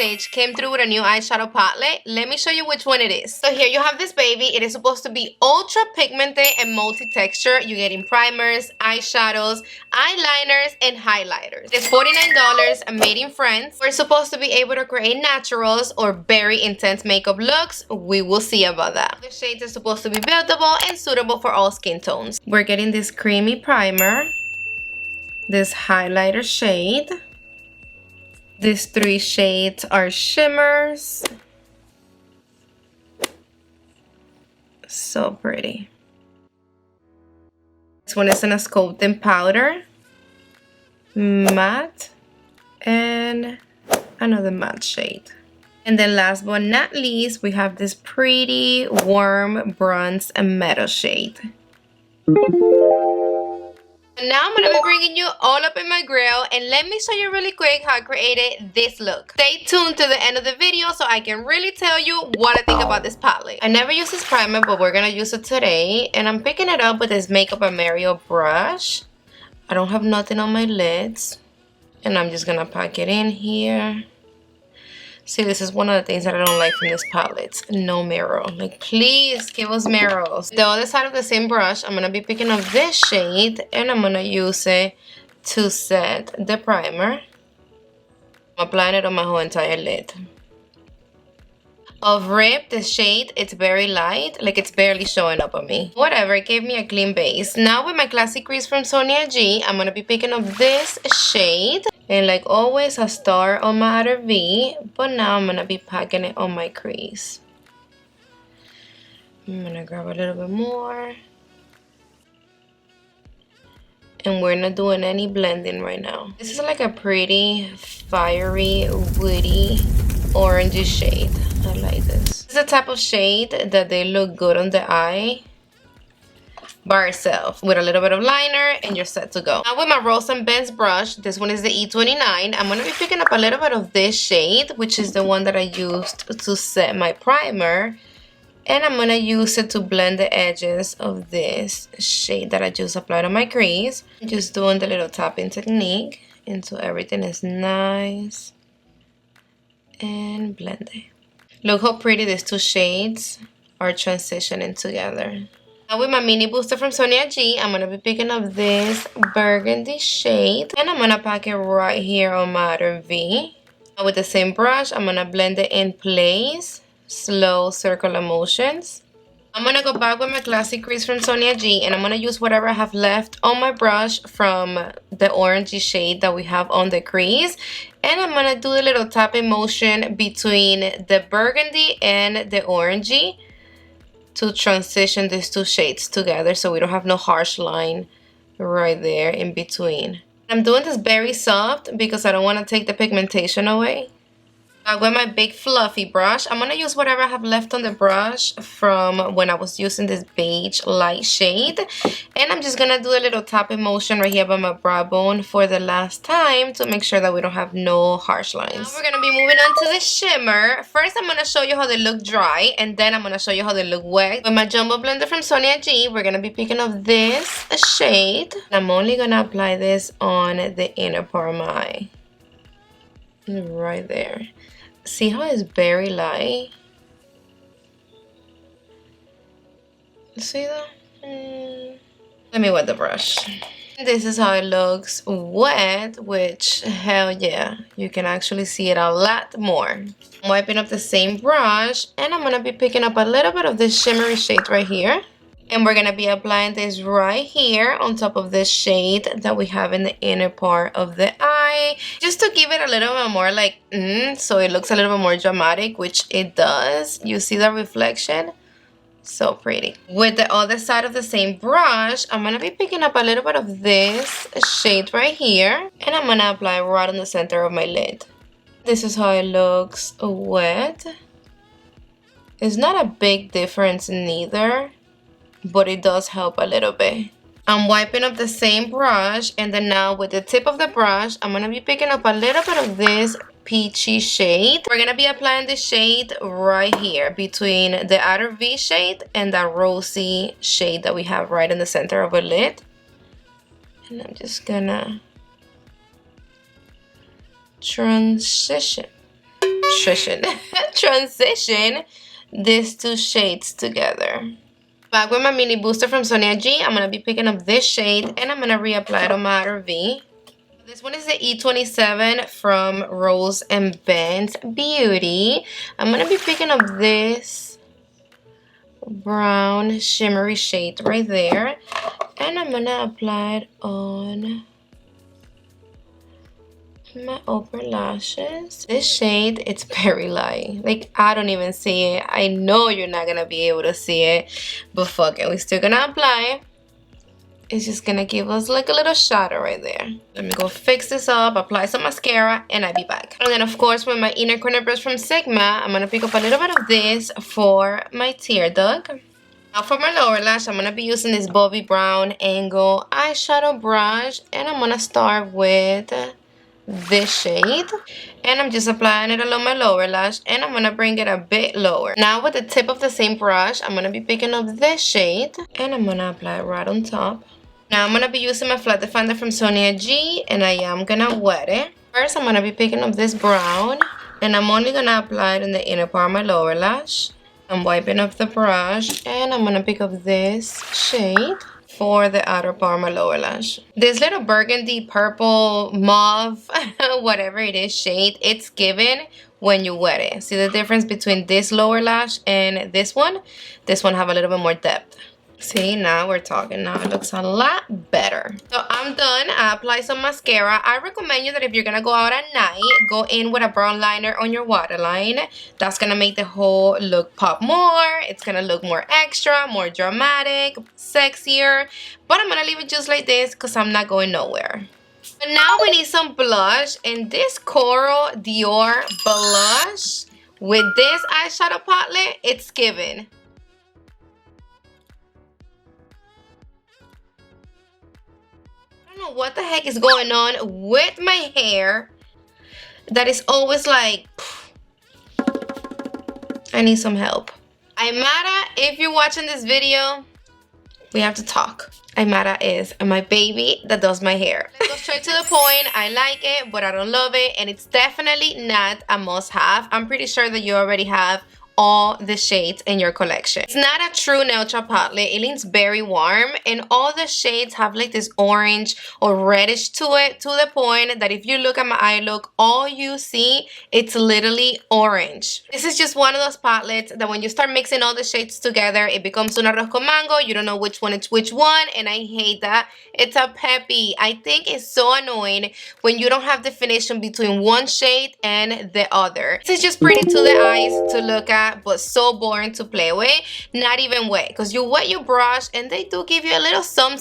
Backstage came through with a new eyeshadow palette. Let me show you which one it is. So here you have this baby. It is supposed to be ultra pigmented and multi-texture. You're getting primers, eyeshadows, eyeliners, and highlighters. It's $49, made in France. We're supposed to be able to create naturals or very intense makeup looks. We will see about that. The shades are supposed to be buildable and suitable for all skin tones. We're getting this creamy primer, this highlighter shade. These 3 shades are shimmers. So pretty. This one is in a sculpting powder, matte, and another matte shade. And then last but not least, we have this pretty warm bronze and metal shade. Now I'm going to be bringing you all up in my grill, and let me show you really quick how I created this look. Stay tuned to the end of the video so I can really tell you what I think about this palette. I never use this primer, but we're going to use it today, and I'm picking it up with this Makeup Mario brush. I don't have nothing on my lids, and I'm just going to pack it in here. See, this is one of the things that I don't like from this palette. No mirror. Like, please give us mirrors. The other side of the same brush, I'm going to be picking up this shade, and I'm going to use it to set the primer. I'm applying it on my whole entire lid. Of Rip, the shade, it's very light. Like, it's barely showing up on me. Whatever, it gave me a clean base. Now with my classic crease from Sonia G, I'm going to be picking up this shade. And like always, a star on my outer V, but now I'm going to be packing it on my crease. I'm going to grab a little bit more. And we're not doing any blending right now. This is like a pretty, fiery, woody, orangey shade. I like this. This is the type of shade that they look good on the eye by itself with a little bit of liner, and you're set to go. Now with my Rose and Benz brush, this one is the E29. I'm going to be picking up a little bit of this shade, which is the one that I used to set my primer, and I'm going to use it to blend the edges of this shade that I just applied on my crease. Just doing the little tapping technique until everything is nice and blended. Look how pretty these 2 shades are transitioning together. Now with my mini booster from Sonia G, I'm going to be picking up this burgundy shade, and I'm going to pack it right here on my outer V. Now with the same brush, I'm going to blend it in place, slow circular motions. I'm going to go back with my classic crease from Sonia G, and I'm going to use whatever I have left on my brush from the orangey shade that we have on the crease. And I'm going to do a little tapping motion between the burgundy and the orangey to transition these 2 shades together so we don't have no harsh line right there in between. I'm doing this very soft because I don't want to take the pigmentation away. With my big fluffy brush, I'm going to use whatever I have left on the brush from when I was using this beige light shade. And I'm just going to do a little tapping motion right here by my brow bone for the last time to make sure that we don't have no harsh lines. Now we're going to be moving on to the shimmer. First, I'm going to show you how they look dry, and then I'm going to show you how they look wet. With my jumbo blender from Sonia G, we're going to be picking up this shade. I'm only going to apply this on the inner part of my eye. Right there. See how it's very light? See that? Let me wet the brush. This is how it looks wet, which, hell yeah, you can actually see it a lot more. I'm wiping up the same brush, and I'm going to be picking up a little bit of this shimmery shade right here. And we're going to be applying this right here on top of this shade that we have in the inner part of the eye. Just to give it a little bit more like, so it looks a little bit more dramatic, which it does. You see the reflection? So pretty. With the other side of the same brush, I'm going to be picking up a little bit of this shade right here. And I'm going to apply right on the center of my lid. This is how it looks wet. It's not a big difference neither, but it does help a little bit. I'm wiping up the same brush, and then now with the tip of the brush, I'm going to be picking up a little bit of this peachy shade. We're going to be applying the shade right here between the outer V shade and that rosy shade that we have right in the center of our lid. And I'm just going to transition transition these two shades together. Back with my mini booster from Sonia G, I'm going to be picking up this shade and I'm going to reapply it on my outer V. This one is the E27 from Rose and Ben's Beauty. I'm going to be picking up this brown shimmery shade right there. And I'm going to apply it on my upper lashes. This shade, it's very light. Like, I don't even see it. I know you're not gonna be able to see it, but fuck it, we're still gonna apply it. It's just gonna give us like a little shadow right there. Let me go fix this up, apply some mascara, and I'll be back. And then of course with my inner corner brush from Sigma, I'm gonna pick up a little bit of this for my tear duct. Now for my lower lash, I'm gonna be using this Bobbi Brown Angle eyeshadow brush, and I'm gonna start with this shade, and I'm just applying it along my lower lash, and I'm gonna bring it a bit lower. Now with the tip of the same brush, I'm gonna be picking up this shade and I'm gonna apply it right on top. Now I'm gonna be using my flat definer from Sonia G, and I am gonna wet it. First I'm gonna be picking up this brown, and I'm only gonna apply it in the inner part of my lower lash. I'm wiping up the brush, and I'm gonna pick up this shade for the outer part of my lower lash. This little burgundy, purple, mauve, whatever it is shade, it's given when you wet it. See the difference between this lower lash and this one? This one have a little bit more depth. See, now we're talking. Now it looks a lot better. So I'm done. I applied some mascara. I recommend you that if you're gonna go out at night, go in with a brown liner on your waterline. That's gonna make the whole look pop more. It's gonna look more extra, more dramatic, sexier. But I'm gonna leave it just like this because I'm not going nowhere. But now we need some blush, and this Coral Dior blush with this eyeshadow palette, it's given. I don't know what the heck is going on with my hair that is always like, I need some help. Aymara, if you're watching this video, we have to talk. Aymara is my baby that does my hair. Let's go straight to the point. I like it, but I don't love it, and it's definitely not a must-have. I'm pretty sure that you already have all the shades in your collection. It's not a true neutral palette. It leans very warm, and all the shades have like this orange or reddish to it, to the point that if you look at my eye look, all you see, it's literally orange. This is just one of those palettes that when you start mixing all the shades together, it becomes un arroz con mango. You don't know which one is which one, and I hate that. It's a peppy. I think it's so annoying when you don't have definition between one shade and the other. This is just pretty to the eyes to look at, but so boring to play with. Not even wet, because you wet your brush and they do give you a little some,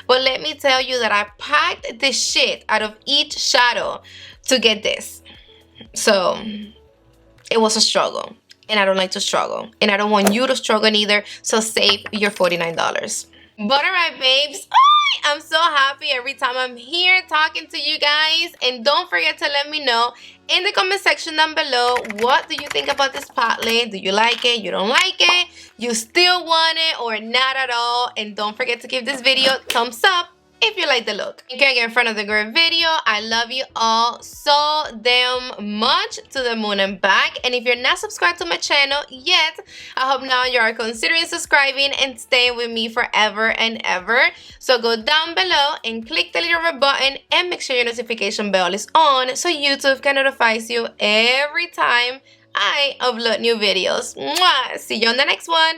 but let me tell you that I packed the shit out of each shadow to get this. So it was a struggle, and I don't like to struggle, and I don't want you to struggle either, so save your $49. But alright babes, I'm so happy every time I'm here talking to you guys. And don't forget to let me know in the comment section down below, what do you think about this palette? Do you like it? You don't like it? You still want it or not at all? And don't forget to give this video a thumbs up if you like the look. You can't get in front of the great video. I love you all so damn much, to the moon and back. And if you're not subscribed to my channel yet, I hope now you are considering subscribing and staying with me forever and ever. So go down below and click the little red button and make sure your notification bell is on so YouTube can notify you every time I upload new videos. Mwah! See you on the next one.